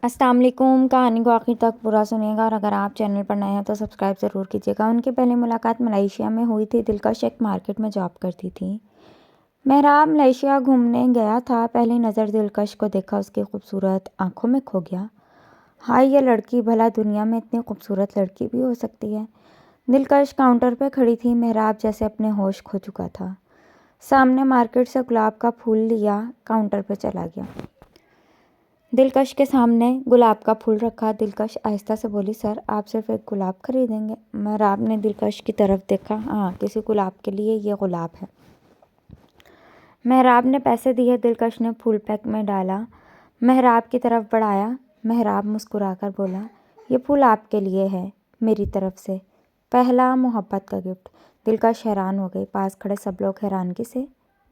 السلام علیکم۔ کہانی کو آخر تک پورا سنیے گا، اور اگر آپ چینل پر نئے ہیں تو سبسکرائب ضرور کیجیے گا۔ ان کی پہلی ملاقات ملیشیا میں ہوئی تھی۔ دلکش ایک مارکیٹ میں جاب کرتی تھی۔ محراب ملیشیا گھومنے گیا تھا۔ پہلی نظر دلکش کو دیکھا اس کی خوبصورت آنکھوں میں کھو گیا۔ ہائے یہ لڑکی، بھلا دنیا میں اتنی خوبصورت لڑکی بھی ہو سکتی ہے۔ دلکش کاؤنٹر پہ کھڑی تھی۔ محراب جیسے اپنے ہوش کھو چکا تھا۔ سامنے مارکیٹ سے گلاب کا پھول لیا، کاؤنٹر پہ چلا گیا۔ دلکش کے سامنے گلاب کا پھول رکھا۔ دلکش آہستہ سے بولی، سر آپ صرف ایک گلاب خریدیں گے؟ محراب نے دلکش کی طرف دیکھا۔ ہاں، کسی گلاب کے لیے یہ گلاب ہے۔ محراب نے پیسے دیے۔ دلکش نے پھول پیک میں ڈالا، محراب کی طرف بڑھایا۔ محراب مسکرا کر بولا، یہ پھول آپ کے لیے ہے، میری طرف سے، پہلا محبت کا گفٹ۔ دلکش حیران ہو گئی۔ پاس کھڑے سب لوگ حیرانگی سے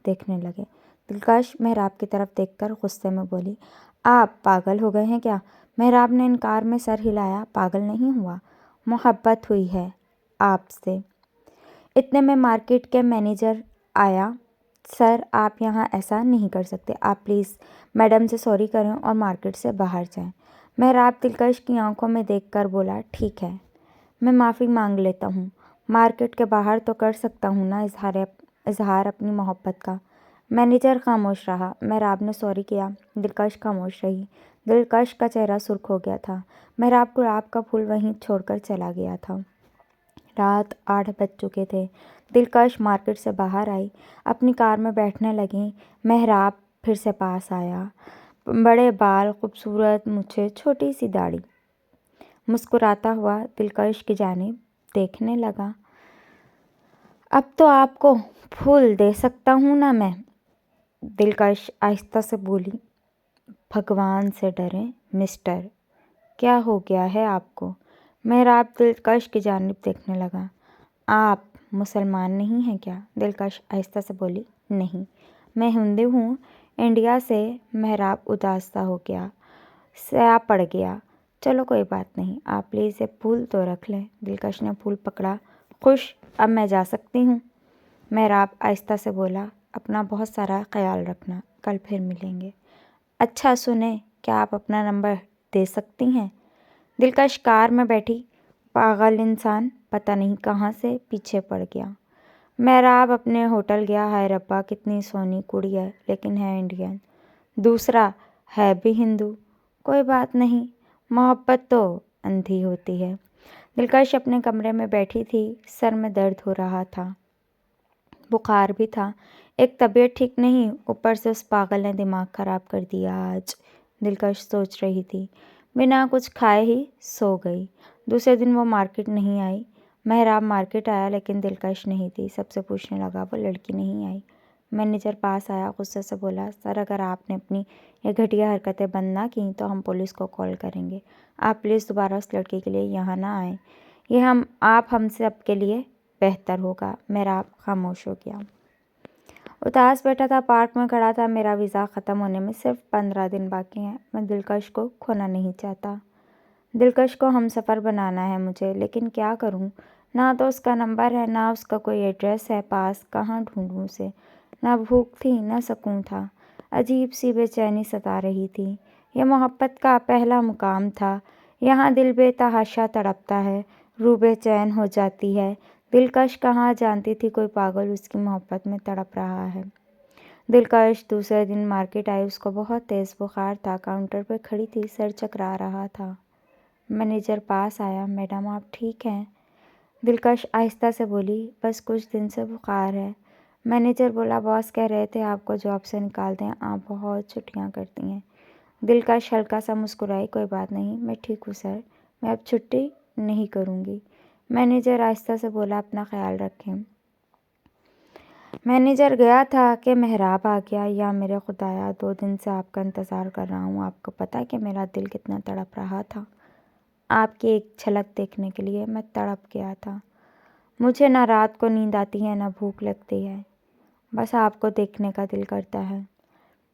دیکھنے لگے۔ دلکش محراب کی طرف دیکھ کر غصے میں بولی، آپ پاگل ہو گئے ہیں کیا؟ محراب نے انکار میں سر ہلایا۔ پاگل نہیں ہوا، محبت ہوئی ہے آپ سے۔ اتنے میں مارکیٹ کے مینیجر آیا۔ سر آپ یہاں ایسا نہیں کر سکتے، آپ پلیز میڈم سے سوری کریں اور مارکیٹ سے باہر جائیں۔ محراب دلکش کی آنکھوں میں دیکھ کر بولا، ٹھیک ہے، میں معافی مانگ لیتا ہوں۔ مارکیٹ کے باہر تو کر سکتا ہوں نا اظہار اپنی محبت کا۔ مینیجر خاموش رہا۔ محراب نے سوری کیا۔ دلکش خاموش رہی۔ دلکش کا چہرہ سرخ ہو گیا تھا۔ محراب گلاب کا پھول وہیں چھوڑ کر چلا گیا تھا۔ رات 8 بج چکے تھے۔ دلکش مارکیٹ سے باہر آئی، اپنی کار میں بیٹھنے لگی۔ محراب پھر سے پاس آیا۔ بڑے بال، خوبصورت مونچھیں، چھوٹی سی داڑھی۔ مسکراتا ہوا دلکش کی جانب دیکھنے لگا۔ اب تو آپ کو پھول دے سکتا ہوں نا میں؟ دلکش آہستہ سے بولی، بھگوان سے ڈریں مسٹر، کیا ہو گیا ہے آپ کو؟ محراب دلکش کی جانب دیکھنے لگا۔ آپ مسلمان نہیں ہیں کیا؟ دلکش آہستہ سے بولی، نہیں، میں ہندو ہوں، انڈیا سے۔ محراب اداس سا ہو گیا، سیاہ پڑ گیا۔ چلو کوئی بات نہیں، آپ پلیز یہ پھول تو رکھ لیں۔ دلکش نے پھول پکڑا۔ خوش، اب میں جا سکتی ہوں؟ محراب آہستہ سے بولا، اپنا بہت سارا خیال رکھنا، کل پھر ملیں گے۔ اچھا سنیں، کیا آپ اپنا نمبر دے سکتی ہیں؟ دلکش کار میں بیٹھی۔ پاگل انسان، پتہ نہیں کہاں سے پیچھے پڑ گیا۔ محراب اپنے ہوٹل گیا۔ ہائے ربا، کتنی سونی کڑی ہے، لیکن ہے انڈین، دوسرا ہے بھی ہندو۔ کوئی بات نہیں، محبت تو اندھی ہوتی ہے۔ دلکش اپنے کمرے میں بیٹھی تھی۔ سر میں درد ہو رہا تھا، بخار بھی تھا، ایک طبیعت ٹھیک نہیں، اوپر سے اس پاگل نے دماغ خراب کر دیا آج۔ دلکش سوچ رہی تھی۔ بنا کچھ کھائے ہی سو گئی۔ دوسرے دن وہ مارکیٹ نہیں آئی۔ محراب مارکیٹ آیا لیکن دلکش نہیں تھی۔ سب سے پوچھنے لگا، وہ لڑکی نہیں آئی؟ مینیجر پاس آیا، غصے سے بولا، سر اگر آپ نے اپنی یہ گھٹیا حرکتیں بند نہ کیں تو ہم پولیس کو کال کریں گے۔ آپ پلیز دوبارہ اس لڑکی کے لیے یہاں نہ آئیں، یہ آپ ہم سب کے لیے بہتر ہوگا۔ محراب خاموش ہو گیا۔ اداس بیٹھا تھا، پارک میں کھڑا تھا۔ میرا ویزا ختم ہونے میں صرف 15 دن باقی ہیں، میں دلکش کو کھونا نہیں چاہتا۔ دلکش کو ہم سفر بنانا ہے مجھے، لیکن کیا کروں؟ نہ تو اس کا نمبر ہے، نہ اس کا کوئی ایڈریس ہے پاس، کہاں ڈھونڈوں اسے؟ نہ بھوک تھی نہ سکون تھا، عجیب سی بے چینی ستا رہی تھی۔ یہ محبت کا پہلا مقام تھا، یہاں دل بے تحاشا تڑپتا ہے، روح بے چین ہو جاتی ہے۔ دلکش کہاں جانتی تھی کوئی پاگل اس کی محبت میں تڑپ رہا ہے۔ دلکش دوسرے دن مارکیٹ آئی۔ اس کو بہت تیز بخار تھا، کاؤنٹر پہ کھڑی تھی، سر چکرا رہا تھا۔ مینیجر پاس آیا، میڈم آپ ٹھیک ہیں؟ دلکش آہستہ سے بولی، بس کچھ دن سے بخار ہے۔ مینیجر بولا، باس کہہ رہے تھے آپ کو جاب سے نکال دیں، آپ بہت چھٹیاں کرتی ہیں۔ دلکش ہلکا سا مسکرائی، کوئی بات نہیں، میں ٹھیک ہوں سر، میں اب چھٹی نہیں کروں گی۔ مینیجر آہستہ سے بولا، اپنا خیال رکھیں۔ مینیجر گیا تھا کہ محراب آ گیا۔ یا میرے خدایا، 2 دن سے آپ کا انتظار کر رہا ہوں، آپ کو پتہ ہے کہ میرا دل کتنا تڑپ رہا تھا؟ آپ کی ایک جھلک دیکھنے کے لیے میں تڑپ گیا تھا۔ مجھے نہ رات کو نیند آتی ہے نہ بھوک لگتی ہے، بس آپ کو دیکھنے کا دل کرتا ہے۔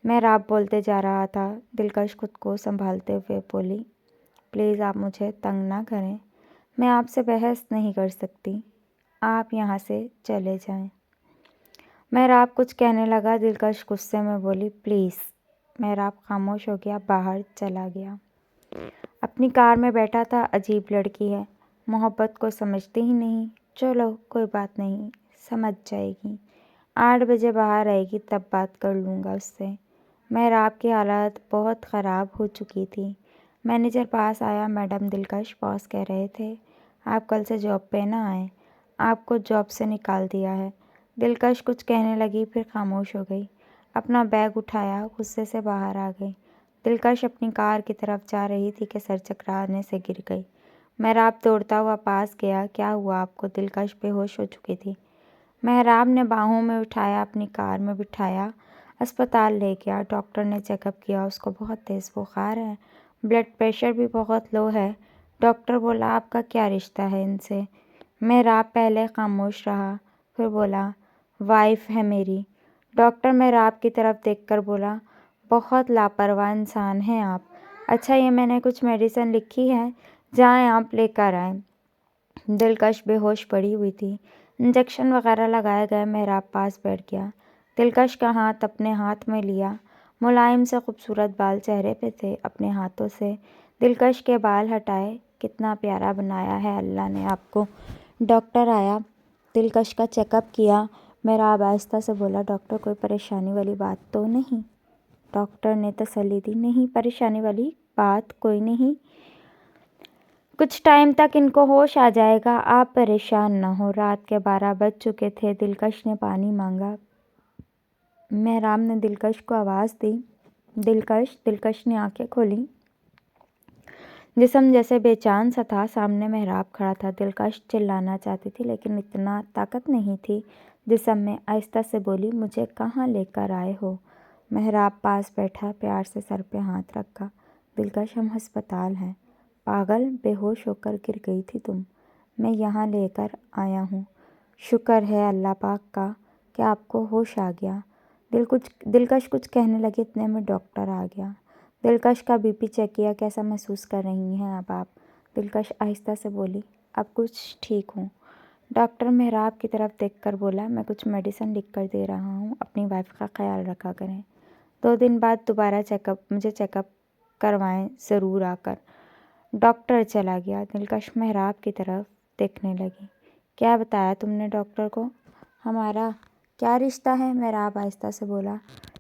محراب بولتے جا رہا تھا۔ دلکش خود کو سنبھالتے ہوئے بولی، پلیز آپ مجھے تنگ نہ کریں، میں آپ سے بحث نہیں کر سکتی، آپ یہاں سے چلے جائیں۔ محراب کچھ کہنے لگا، دلکش غصے میں بولی، پلیز۔ محراب خاموش ہو گیا، باہر چلا گیا۔ اپنی کار میں بیٹھا تھا۔ عجیب لڑکی ہے، محبت کو سمجھتی ہی نہیں۔ چلو کوئی بات نہیں، سمجھ جائے گی۔ 8 بجے باہر آئے گی، تب بات کر لوں گا اس سے۔ مہراب کی حالت بہت خراب ہو چکی تھی۔ مینیجر پاس آیا۔ میڈم دلکش، باس کہہ رہے تھے آپ کل سے جاب پہ نہ آئیں، آپ کو جاب سے نکال دیا ہے۔ دلکش کچھ کہنے لگی، پھر خاموش ہو گئی۔ اپنا بیگ اٹھایا، غصے سے باہر آ گئی۔ دلکش اپنی کار کی طرف جا رہی تھی کہ سر چکرانے سے گر گئی۔ مہراب دوڑتا ہوا پاس گیا۔ کیا ہوا آپ کو؟ دلکش بے ہوش ہو چکی تھی۔ مہراب نے باہوں میں اٹھایا، اپنی کار میں بٹھایا، اسپتال لے گیا۔ ڈاکٹر نے چیک اپ کیا، اس کو بہت تیز بخار ہے، بلڈ پریشر بھی بہت لو ہے۔ ڈاکٹر بولا آپ کا کیا رشتہ ہے ان سے؟ مہراب پہلے خاموش رہا، پھر بولا وائف ہے میری۔ ڈاکٹر مہراب کی طرف دیکھ کر بولا بہت لاپرواہ انسان ہیں آپ۔ اچھا یہ میں نے کچھ میڈیسن لکھی ہے، جائیں آپ لے کر آئیں۔ دلکش بے ہوش پڑی ہوئی تھی۔ انجیکشن وغیرہ لگائے گئے۔ مہراب پاس بیٹھ گیا۔ دلکش کا ہاتھ اپنے ہاتھ میں لیا۔ ملائم سے خوبصورت بال چہرے پہ تھے۔ اپنے ہاتھوں سے دلکش کے بال ہٹائے۔ کتنا پیارا بنایا ہے اللہ نے آپ کو۔ ڈاکٹر آیا، دلکش کا چیک اپ کیا۔ مہراب آہستہ سے بولا ڈاکٹر کوئی پریشانی والی بات تو نہیں؟ ڈاکٹر نے تسلی دی نہیں، پریشانی والی بات کوئی نہیں، کچھ ٹائم تک ان کو ہوش آ جائے گا، آپ پریشان نہ ہو۔ رات کے 12 بج چکے تھے۔ دلکش نے پانی مانگا۔ مہراب نے دلکش کو آواز دی دلکش۔ دلکش نے آنکھیں کھولیں۔ جسم جیسے بے چین سا تھا۔ سامنے مہراب کھڑا تھا۔ دلکش چلانا چاہتی تھی لیکن اتنا طاقت نہیں تھی جسم میں۔ آہستہ سے بولی مجھے کہاں لے کر آئے ہو؟ مہراب پاس بیٹھا، پیار سے سر پہ ہاتھ رکھا۔ دلکش ہم ہسپتال ہیں۔ پاگل، بے ہوش ہو کر گر گئی تھی تم، میں یہاں لے کر آیا ہوں۔ شکر ہے اللہ پاک کا کہ آپ کو ہوش آ گیا۔ دلکش کچھ کہنے لگی، اتنے میں ڈاکٹر آ گیا۔ دلکش کا بی پی چیک کیا۔ کیسا محسوس کر رہی ہیں اب آپ؟ دلکش آہستہ سے بولی اب کچھ ٹھیک ہوں۔ ڈاکٹر مہراب کی طرف دیکھ کر بولا میں کچھ میڈیسن لکھ کر دے رہا ہوں، اپنی وائف کا خیال رکھا کریں۔ 2 دن بعد دوبارہ مجھے چیک اپ کروائیں ضرور آ کر۔ ڈاکٹر چلا گیا۔ دلکش مہراب کی طرف دیکھنے لگی۔ کیا بتایا تم نے ڈاکٹر کو؟ ہمارا کیا رشتہ ہے؟ مہراب آہستہ سے بولا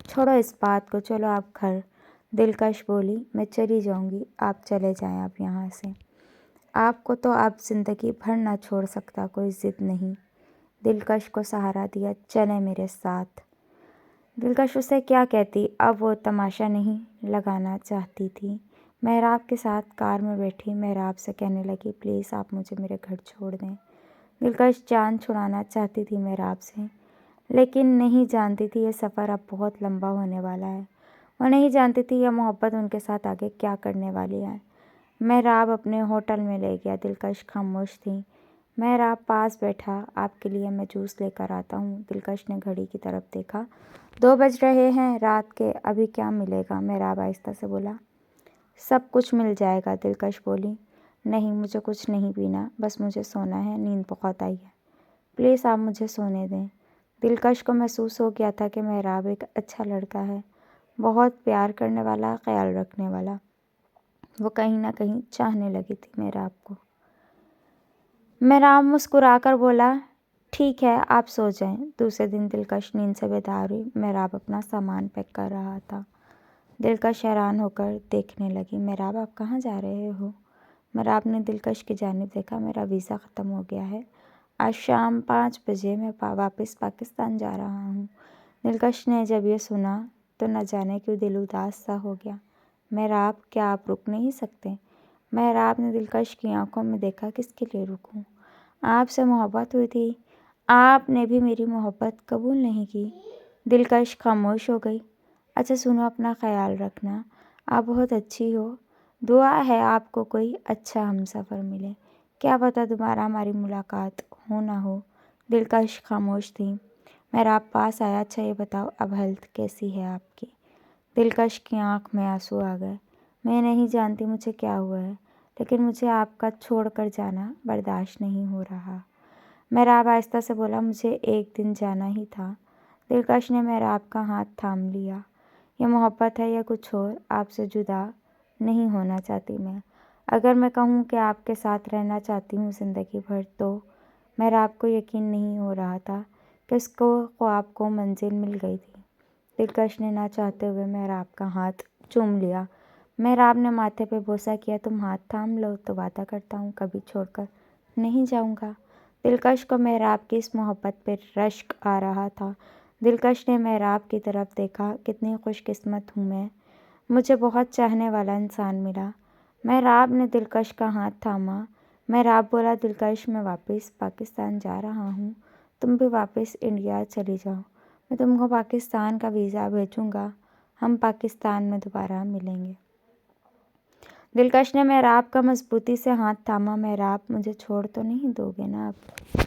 چھوڑو اس بات کو، چلو آپ گھر۔ دلکش بولی میں چلی جاؤں گی، آپ چلے جائیں اب یہاں سے، آپ کو تو اب زندگی بھر نہ چھوڑ سکتا، کوئی ضد نہیں۔ دلکش کو سہارا دیا چلیں میرے ساتھ۔ دلکش اسے کیا کہتی، اب وہ تماشا نہیں لگانا چاہتی تھی۔ مہراب کے ساتھ کار میں بیٹھی، مہراب سے کہنے لگی پلیز آپ مجھے میرے گھر چھوڑ دیں۔ دلکش جان چھڑانا چاہتی تھی مہراب سے، لیکن نہیں جانتی تھی یہ سفر اب بہت لمبا ہونے والا ہے۔ وہ نہیں جانتی تھی یہ محبت ان کے ساتھ آگے کیا کرنے والی ہے۔ مہراب اپنے ہوٹل میں لے گیا۔ دلکش خاموش تھی۔ مہراب پاس بیٹھا، آپ کے لیے میں جوس لے کر آتا ہوں۔ دلکش نے گھڑی کی طرف دیکھا، 2 بج رہے ہیں رات کے، ابھی کیا ملے گا؟ مہراب آہستہ سے بولا سب کچھ مل جائے گا۔ دلکش بولی نہیں مجھے کچھ نہیں پینا، بس مجھے سونا ہے، نیند بہت آئی ہے، پلیز آپ مجھے سونے دیں۔ دلکش کو محسوس ہو گیا تھا کہ مہراب ایک اچھا لڑکا ہے، بہت پیار کرنے والا، خیال رکھنے والا۔ وہ کہیں نہ کہیں چاہنے لگی تھی مہراب کو۔ مہراب مسکرا کر بولا ٹھیک ہے آپ سو جائیں۔ دوسرے دن دلکش نیند سے بیدار ہوئی۔ مہراب اپنا سامان پیک کر رہا تھا۔ دلکش حیران ہو کر دیکھنے لگی مہراب آپ کہاں جا رہے ہو؟ مہراب نے دلکش کی جانب دیکھا میرا ویزا ختم ہو گیا ہے، آج شام 5 بجے میں واپس پاکستان جا رہا ہوں۔ دلکش نے جب یہ سنا تو نہ جانے کیوں دل اداس سا ہو گیا۔ مہراب کیا آپ رک نہیں سکتے؟ مہراب نے دلکش کی آنکھوں میں دیکھا کس کے لیے رکوں؟ آپ سے محبت ہوئی تھی، آپ نے بھی میری محبت قبول نہیں کی۔ دلکش خاموش ہو گئی۔ اچھا سنو اپنا خیال رکھنا، آپ بہت اچھی ہو، دعا ہے آپ کو کوئی اچھا ہمسفر ملے، کیا پتہ دوبارہ ہماری ملاقات ہو نہ ہو۔ دلکش خاموش تھی۔ مہراب پاس آیا اچھا یہ بتاؤ اب ہیلتھ کیسی ہے آپ کی؟ دلکش کی آنکھ میں آنسو آ گئے۔ میں نہیں جانتی مجھے کیا ہوا ہے، لیکن مجھے آپ کا چھوڑ کر جانا برداشت نہیں ہو رہا۔ مہراب آہستہ سے بولا مجھے ایک دن جانا ہی تھا۔ دلکش نے مہراب کا ہاتھ تھام لیا۔ یہ محبت ہے یا کچھ اور؟ آپ سے جدا نہیں ہونا چاہتی میں۔ اگر میں کہوں کہ آپ کے ساتھ رہنا چاہتی ہوں زندگی بھر تو مہراب کو یقین نہیں ہو رہا تھا کہ اس کو خواب کو منزل مل گئی تھی۔ دلکش نے نہ چاہتے ہوئے مہراب کا ہاتھ چوم لیا۔ مہراب نے ماتھے پہ بوسہ کیا۔ تم ہاتھ تھام لو تو وعدہ کرتا ہوں کبھی چھوڑ کر نہیں جاؤں گا۔ دلکش کو مہراب کی اس محبت پہ رشک آ رہا تھا۔ دلکش نے مہراب کی طرف دیکھا۔ کتنی خوش قسمت ہوں میں، مجھے بہت چاہنے والا انسان ملا۔ مہراب نے دلکش کا ہاتھ تھاما۔ مہراب بولا، دلکش میں واپس پاکستان جا رہا ہوں، تم بھی واپس انڈیا چلی جاؤ۔ میں تم کو پاکستان کا ویزا بھیجوں گا، ہم پاکستان میں دوبارہ ملیں گے۔ دلکش نے مہراب کا مضبوطی سے ہاتھ تھاما۔ مہراب، مجھے چھوڑ تو نہیں دو گے نا اب؟